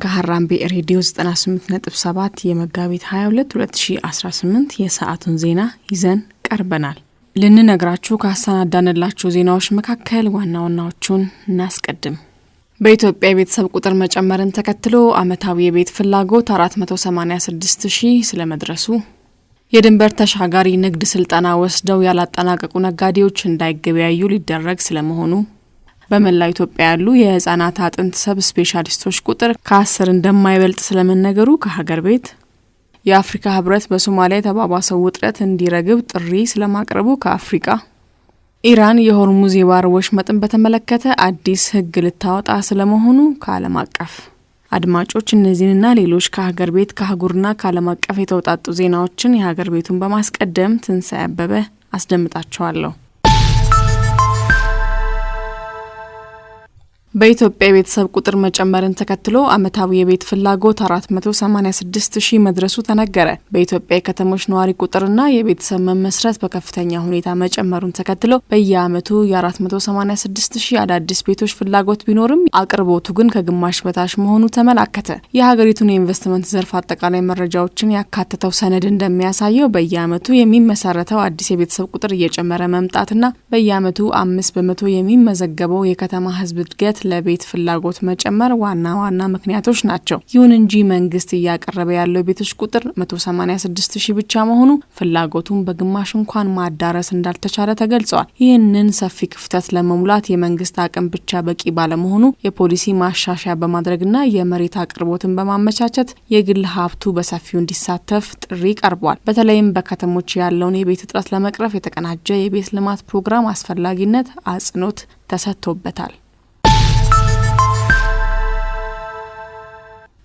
ከሐራምቤ ሬዲዮ 98.7 የመጋቢት 22 2018 የሰዓቱን ዜና ይዘን ቀርበናል። ልንነግራችሁ ካሰናዳንላችሁ ዜናዎች መካከል ዋናዎቹን እናስቀድም። በኢትዮጵያ የቤተሰብ ቁጥር መጨመርን ተከትሎ አመታዊ የቤት ፍላጎት 486,000 ስለመድረሱ፣ የድንበር ተሻጋሪ ንግድ ስልጠና ወስደው ያላጠናቀቁ ነጋዴዎች እንዳይገበያዩ ሊደረግ ስለመሆኑ፣ በመላው ኢትዮጵያ ያሉ የህፃናት አጥንት ሰብ ስፔሻሊስቶች ቁጥር ከ10 እንደማይበልጥ ስለመነገሩ ከሀገር ቤት፣ የአፍሪካ ህብረት በሶማሊያ የተባባሰው ውጥረት እንዲረግብ ጥሪ ስለማቅረቡ ከአፍሪካ፣ ኢራን የሆርሙዝ የባህር ወሽመጥን በተመለከተ አዲስ ህግ ልታወጣ ስለመሆኑ ከዓለም አቀፍ። አድማጮች እነዚህንና ሌሎች ከሀገር ቤት ከአህጉርና ከዓለም አቀፍ የተውጣጡ ዜናዎችን የሀገር ቤቱን በማስቀደም ትንሳኤ አበበ አስደምጣችኋለሁ። በኢትዮጵያ የቤተሰብ ቁጥር መጨመርን ተከትሎ አመታዊ የቤት ፍላጎት 486,000 መድረሱ ተነገረ። በኢትዮጵያ የከተሞች ነዋሪ ቁጥርና የቤተሰብ መመስረት በከፍተኛ ሁኔታ መጨመሩን ተከትሎ በየአመቱ የ486,000 አዳዲስ ቤቶች ፍላጎት ቢኖርም አቅርቦቱ ግን ከግማሽ በታች መሆኑ ተመላከተ። የሀገሪቱን የኢንቨስትመንት ዘርፍ አጠቃላይ መረጃዎችን ያካተተው ሰነድ እንደሚያሳየው በየአመቱ የሚመሰረተው አዲስ የቤተሰብ ቁጥር እየጨመረ መምጣትና በየአመቱ 5% የሚመዘገበው የከተማ ህዝብ እድገት ለቤት ፍላጎት መጨመር ዋና ምክንያቶች ናቸው። ይሁን እንጂ መንግስት እያቀረበ ያለው የቤቶች ቁጥር 186,000 ብቻ መሆኑ ፍላጎቱን በግማሽ እንኳን ማዳረስ እንዳልተቻለ ተገልጿል። ይህንን ሰፊ ክፍተት ለመሙላት የመንግስት አቅም ብቻ በቂ ባለመሆኑ የፖሊሲ ማሻሻያ በማድረግና የመሬት አቅርቦትን በማመቻቸት የግል ሀብቱ በሰፊው እንዲሳተፍ ጥሪ ቀርቧል። በተለይም በከተሞች ያለውን የቤት እጥረት ለመቅረፍ የተቀናጀ የቤት ልማት ፕሮግራም አስፈላጊነት አጽንኦት ተሰጥቶበታል።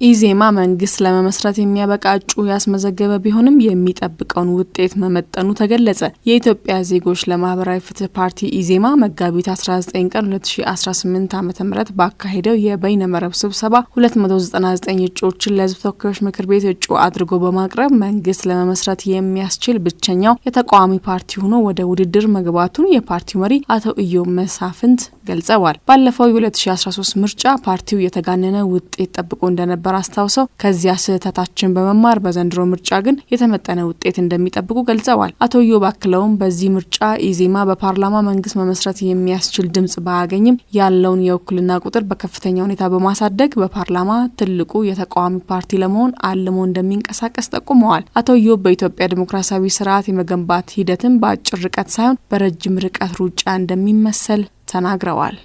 ኢዜማ መንግስት ለመመስረት የሚያበቃ እጩ ያስመዘገበ ቢሆንም የሚጠብቀውን ውጤት መመጠኑ ተገለጸ። የኢትዮጵያ ዜጎች ለማህበራዊ ፍትህ ፓርቲ ኢዜማ መጋቢት 19 ቀን 2018 ዓ.ም ባካሄደው የበይነመረብ ስብሰባ 299 እጩዎችን ለህዝብ ተወካዮች ምክር ቤት እጩ አድርጎ በማቅረብ መንግስት ለመመስረት የሚያስችል ብቸኛው የተቃዋሚ ፓርቲ ሆኖ ወደ ውድድር መግባቱን የፓርቲው መሪ አቶ ኢዮብ መሳፍንት ገልጸዋል። ባለፈው የ2013 ምርጫ ፓርቲው የተጋነነ ውጤት ጠብቆ እንደነበር አስታውሰው ከዚያ ስህተታችን በመማር በዘንድሮ ምርጫ ግን የተመጠነ ውጤት እንደሚጠብቁ ገልጸዋል። አቶ ኢዮብ አክለውም በዚህ ምርጫ ኢዜማ በፓርላማ መንግስት መመስረት የሚያስችል ድምጽ ባያገኝም ያለውን የውክልና ቁጥር በከፍተኛ ሁኔታ በማሳደግ በፓርላማ ትልቁ የተቃዋሚ ፓርቲ ለመሆን አልሞ እንደሚንቀሳቀስ ጠቁመዋል። አቶ ኢዮብ በኢትዮጵያ ዲሞክራሲያዊ ስርዓት የመገንባት ሂደትን በአጭር ርቀት ሳይሆን በረጅም ርቀት ሩጫ እንደሚመሰል ተናግረዋል።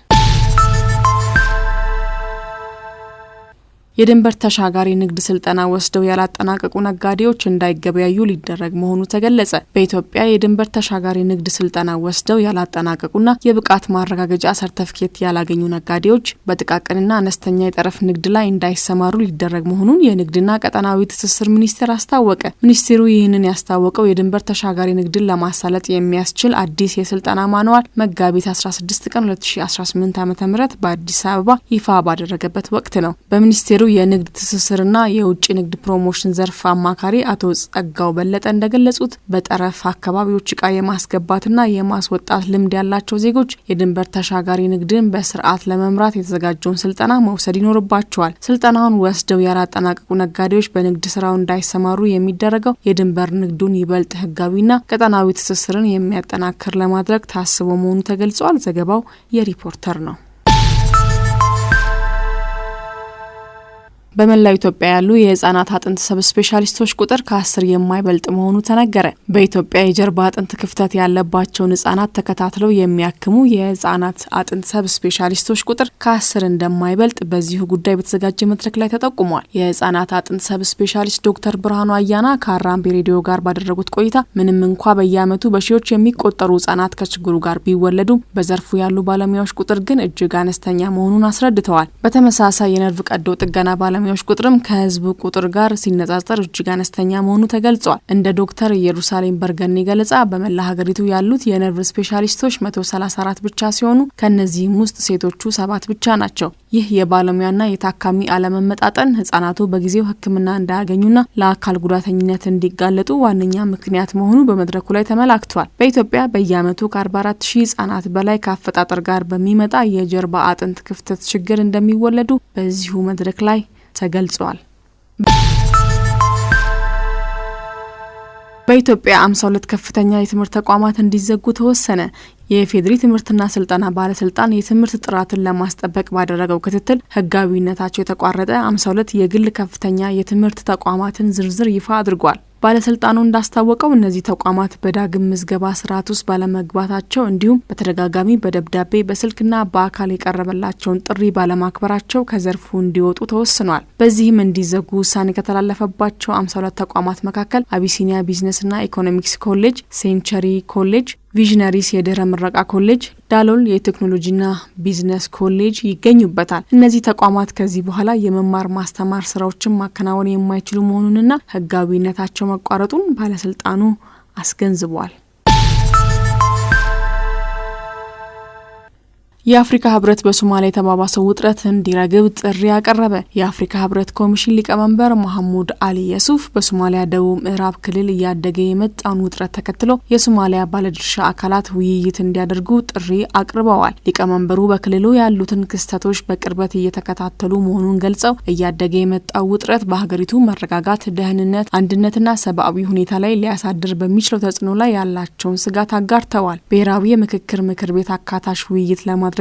የድንበር ተሻጋሪ ንግድ ስልጠና ወስደው ያላጠናቀቁ ነጋዴዎች እንዳይገበያዩ ሊደረግ መሆኑ ተገለጸ። በኢትዮጵያ የድንበር ተሻጋሪ ንግድ ስልጠና ወስደው ያላጠናቀቁና የብቃት ማረጋገጫ ሰርተፊኬት ያላገኙ ነጋዴዎች በጥቃቅንና አነስተኛ የጠረፍ ንግድ ላይ እንዳይሰማሩ ሊደረግ መሆኑን የንግድና ቀጠናዊ ትስስር ሚኒስቴር አስታወቀ። ሚኒስቴሩ ይህንን ያስታወቀው የድንበር ተሻጋሪ ንግድን ለማሳለጥ የሚያስችል አዲስ የስልጠና ማንዋል መጋቢት 16 ቀን 2018 ዓ.ም በአዲስ አበባ ይፋ ባደረገበት ወቅት ነው። በሚኒስቴሩ የንግድ ትስስርና የውጭ ንግድ ፕሮሞሽን ዘርፍ አማካሪ አቶ ጸጋው በለጠ እንደገለጹት በጠረፍ አካባቢዎች ዕቃ የማስገባትና የማስወጣት ልምድ ያላቸው ዜጎች የድንበር ተሻጋሪ ንግድን በስርዓት ለመምራት የተዘጋጀውን ስልጠና መውሰድ ይኖርባቸዋል። ስልጠናውን ወስደው ያላጠናቀቁ ነጋዴዎች በንግድ ስራው እንዳይሰማሩ የሚደረገው የድንበር ንግዱን ይበልጥ ህጋዊና ቀጠናዊ ትስስርን የሚያጠናክር ለማድረግ ታስቦ መሆኑ ተገልጿል። ዘገባው የሪፖርተር ነው። በመላው ኢትዮጵያ ያሉ የህፃናት አጥንት ሰብ ስፔሻሊስቶች ቁጥር ከ10 የማይበልጥ መሆኑ ተነገረ። በኢትዮጵያ የጀርባ አጥንት ክፍተት ያለባቸውን ህፃናት ተከታትለው የሚያክሙ የህፃናት አጥንት ሰብ ስፔሻሊስቶች ቁጥር ከ10 እንደማይበልጥ በዚሁ ጉዳይ በተዘጋጀ መድረክ ላይ ተጠቁሟል። የህፃናት አጥንት ሰብ ስፔሻሊስት ዶክተር ብርሃኑ አያና ከሐራምቤ ሬዲዮ ጋር ባደረጉት ቆይታ ምንም እንኳ በየአመቱ በሺዎች የሚቆጠሩ ህፃናት ከችግሩ ጋር ቢወለዱም በዘርፉ ያሉ ባለሙያዎች ቁጥር ግን እጅግ አነስተኛ መሆኑን አስረድተዋል። በተመሳሳይ የነርቭ ቀዶ ጥገና ባለሙያዎች ቁጥርም ከህዝቡ ቁጥር ጋር ሲነጻጸር እጅግ አነስተኛ መሆኑ ተገልጿል። እንደ ዶክተር ኢየሩሳሌም በርገኔ ገለጻ በመላ ሀገሪቱ ያሉት የነርቭ ስፔሻሊስቶች 134 ብቻ ሲሆኑ ከነዚህም ውስጥ ሴቶቹ 7 ብቻ ናቸው። ይህ የባለሙያና የታካሚ አለመመጣጠን ህጻናቱ በጊዜው ሕክምና እንዳያገኙና ለአካል ጉዳተኝነት እንዲጋለጡ ዋነኛ ምክንያት መሆኑ በመድረኩ ላይ ተመላክቷል። በኢትዮጵያ በየአመቱ ከ44,000 ህጻናት በላይ ከአፈጣጠር ጋር በሚመጣ የጀርባ አጥንት ክፍተት ችግር እንደሚወለዱ በዚሁ መድረክ ላይ ተገልጿል። በኢትዮጵያ 52 ከፍተኛ የትምህርት ተቋማት እንዲዘጉ ተወሰነ። የፌዴሪ ትምህርትና ስልጠና ባለስልጣን የትምህርት ጥራትን ለማስጠበቅ ባደረገው ክትትል ህጋዊነታቸው የተቋረጠ 52 የግል ከፍተኛ የትምህርት ተቋማትን ዝርዝር ይፋ አድርጓል። ባለስልጣኑ እንዳስታወቀው እነዚህ ተቋማት በዳግም ምዝገባ ስርዓት ውስጥ ባለመግባታቸው እንዲሁም በተደጋጋሚ በደብዳቤ በስልክና በአካል የቀረበላቸውን ጥሪ ባለማክበራቸው ከዘርፉ እንዲወጡ ተወስኗል። በዚህም እንዲዘጉ ውሳኔ ከተላለፈባቸው 52 ተቋማት መካከል አቢሲኒያ ቢዝነስና ኢኮኖሚክስ ኮሌጅ፣ ሴንቸሪ ኮሌጅ፣ ቪዥነሪስ የድህረ ምረቃ ኮሌጅ፣ ዳሎል የቴክኖሎጂና ቢዝነስ ኮሌጅ ይገኙበታል። እነዚህ ተቋማት ከዚህ በኋላ የመማር ማስተማር ስራዎችን ማከናወን የማይችሉ መሆኑንና ህጋዊነታቸው መቋረጡን ባለስልጣኑ አስገንዝቧል። የአፍሪካ ህብረት በሶማሊያ የተባባሰው ውጥረት እንዲረግብ ጥሪ ያቀረበ። የአፍሪካ ህብረት ኮሚሽን ሊቀመንበር መሐሙድ አሊ የሱፍ በሶማሊያ ደቡብ ምዕራብ ክልል እያደገ የመጣውን ውጥረት ተከትሎ የሶማሊያ ባለድርሻ አካላት ውይይት እንዲያደርጉ ጥሪ አቅርበዋል። ሊቀመንበሩ በክልሉ ያሉትን ክስተቶች በቅርበት እየተከታተሉ መሆኑን ገልጸው እያደገ የመጣው ውጥረት በሀገሪቱ መረጋጋት፣ ደህንነት፣ አንድነትና ሰብአዊ ሁኔታ ላይ ሊያሳድር በሚችለው ተጽዕኖ ላይ ያላቸውን ስጋት አጋርተዋል። ብሔራዊ የምክክር ምክር ቤት አካታች ውይይት ለማድረግና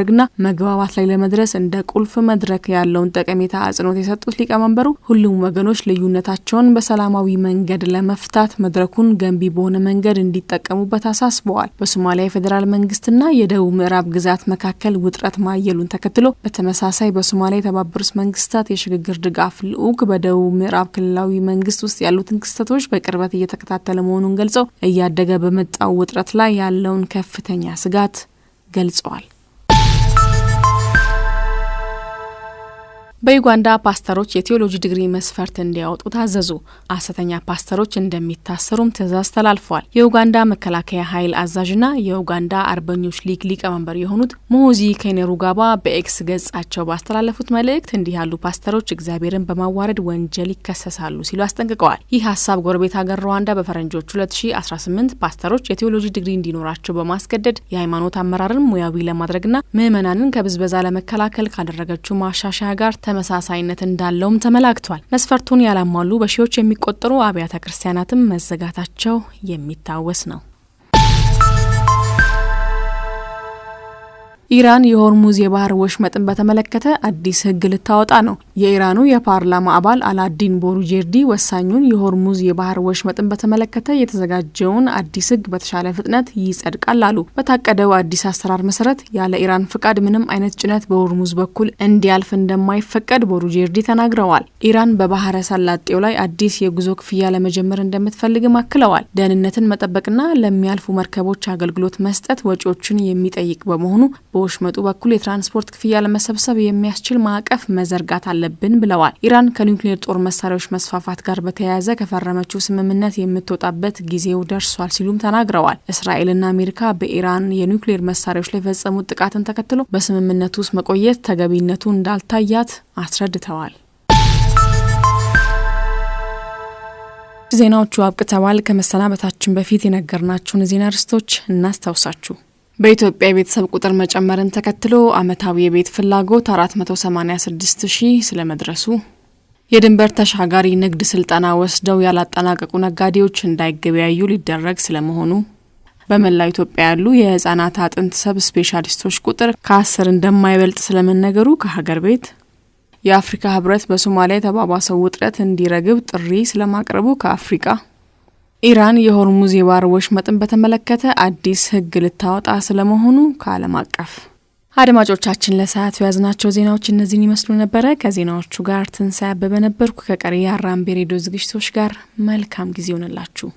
መግባባት ላይ ለመድረስ እንደ ቁልፍ መድረክ ያለውን ጠቀሜታ አጽንኦት የሰጡት ሊቀመንበሩ ሁሉም ወገኖች ልዩነታቸውን በሰላማዊ መንገድ ለመፍታት መድረኩን ገንቢ በሆነ መንገድ እንዲጠቀሙበት አሳስበዋል። በሶማሊያ የፌዴራል መንግስትና የደቡብ ምዕራብ ግዛት መካከል ውጥረት ማየሉን ተከትሎ በተመሳሳይ በሶማሊያ የተባበሩት መንግስታት የሽግግር ድጋፍ ልዑክ በደቡብ ምዕራብ ክልላዊ መንግስት ውስጥ ያሉትን ክስተቶች በቅርበት እየተከታተለ መሆኑን ገልጸው እያደገ በመጣው ውጥረት ላይ ያለውን ከፍተኛ ስጋት ገልጸዋል። በዩጋንዳ ፓስተሮች የቴዎሎጂ ዲግሪ መስፈርት እንዲያወጡ ታዘዙ። ሐሰተኛ ፓስተሮች እንደሚታሰሩም ትዕዛዝ ተላልፏል። የዩጋንዳ መከላከያ ኃይል አዛዥና የዩጋንዳ አርበኞች ሊግ ሊቀመንበር የሆኑት ሙሆዚ ከይኔሩጋባ በኤክስ ገጻቸው ባስተላለፉት መልእክት እንዲህ ያሉ ፓስተሮች እግዚአብሔርን በማዋረድ ወንጀል ይከሰሳሉ ሲሉ አስጠንቅቀዋል። ይህ ሀሳብ ጎረቤት ሀገር ሩዋንዳ በፈረንጆቹ 2018 ፓስተሮች የቴዎሎጂ ዲግሪ እንዲኖራቸው በማስገደድ የሃይማኖት አመራርን ሙያዊ ለማድረግና ምዕመናንን ከብዝበዛ ለመከላከል ካደረገችው ማሻሻያ ጋር ተመሳሳይነት እንዳለውም ተመላክቷል። መስፈርቱን ያላሟሉ በሺዎች የሚቆጠሩ አብያተ ክርስቲያናትም መዘጋታቸው የሚታወስ ነው። ኢራን የሆርሙዝ የባህር ወሽመጥን በተመለከተ አዲስ ህግ ልታወጣ ነው። የኢራኑ የፓርላማ አባል አላዲን ቦሩጀርዲ ወሳኙን የሆርሙዝ የባህር ወሽመጥን በተመለከተ የተዘጋጀውን አዲስ ህግ በተሻለ ፍጥነት ይጸድቃል አሉ። በታቀደው አዲስ አሰራር መሰረት ያለ ኢራን ፍቃድ ምንም አይነት ጭነት በሆርሙዝ በኩል እንዲያልፍ እንደማይፈቀድ ቦሩጀርዲ ተናግረዋል። ኢራን በባህረ ሰላጤው ላይ አዲስ የጉዞ ክፍያ ለመጀመር እንደምትፈልግም አክለዋል። ደህንነትን መጠበቅና ለሚያልፉ መርከቦች አገልግሎት መስጠት ወጪዎችን የሚጠይቅ በመሆኑ በወሽመጡ በኩል የትራንስፖርት ክፍያ ለመሰብሰብ የሚያስችል ማዕቀፍ መዘርጋት አለብን ብለዋል። ኢራን ከኒውክሌር ጦር መሳሪያዎች መስፋፋት ጋር በተያያዘ ከፈረመችው ስምምነት የምትወጣበት ጊዜው ደርሷል ሲሉም ተናግረዋል። እስራኤልና አሜሪካ በኢራን የኒውክሌር መሳሪያዎች ላይ የፈጸሙት ጥቃትን ተከትሎ በስምምነቱ ውስጥ መቆየት ተገቢነቱ እንዳልታያት አስረድተዋል። ዜናዎቹ አብቅተዋል። ከመሰናበታችን በፊት የነገርናችሁን ዜና ርዕሶች እናስታውሳችሁ። በኢትዮጵያ የቤተሰብ ቁጥር መጨመርን ተከትሎ ዓመታዊ የቤት ፍላጎት 486 ሺህ ስለመድረሱ፣ የድንበር ተሻጋሪ ንግድ ስልጠና ወስደው ያላጠናቀቁ ነጋዴዎች እንዳይገበያዩ ሊደረግ ስለመሆኑ፣ በመላው ኢትዮጵያ ያሉ የህፃናት አጥንት ሰብ ስፔሻሊስቶች ቁጥር ከ10 እንደማይበልጥ ስለመነገሩ ከሀገር ቤት፣ የአፍሪካ ህብረት በሶማሊያ የተባባሰው ውጥረት እንዲረግብ ጥሪ ስለማቅረቡ ከአፍሪካ፣ ኢራን የሆርሙዝ የባህር ወሽመጥን በተመለከተ አዲስ ህግ ልታወጣ ስለመሆኑ ከዓለም አቀፍ። አድማጮቻችን ለሰዓቱ ያዝናቸው ዜናዎች እነዚህን ይመስሉ ነበረ። ከዜናዎቹ ጋር ትንሳኤ አበበ ነበርኩ። ከቀሪ የአራምቤ ሬዲዮ ዝግጅቶች ጋር መልካም ጊዜ ይሆንላችሁ።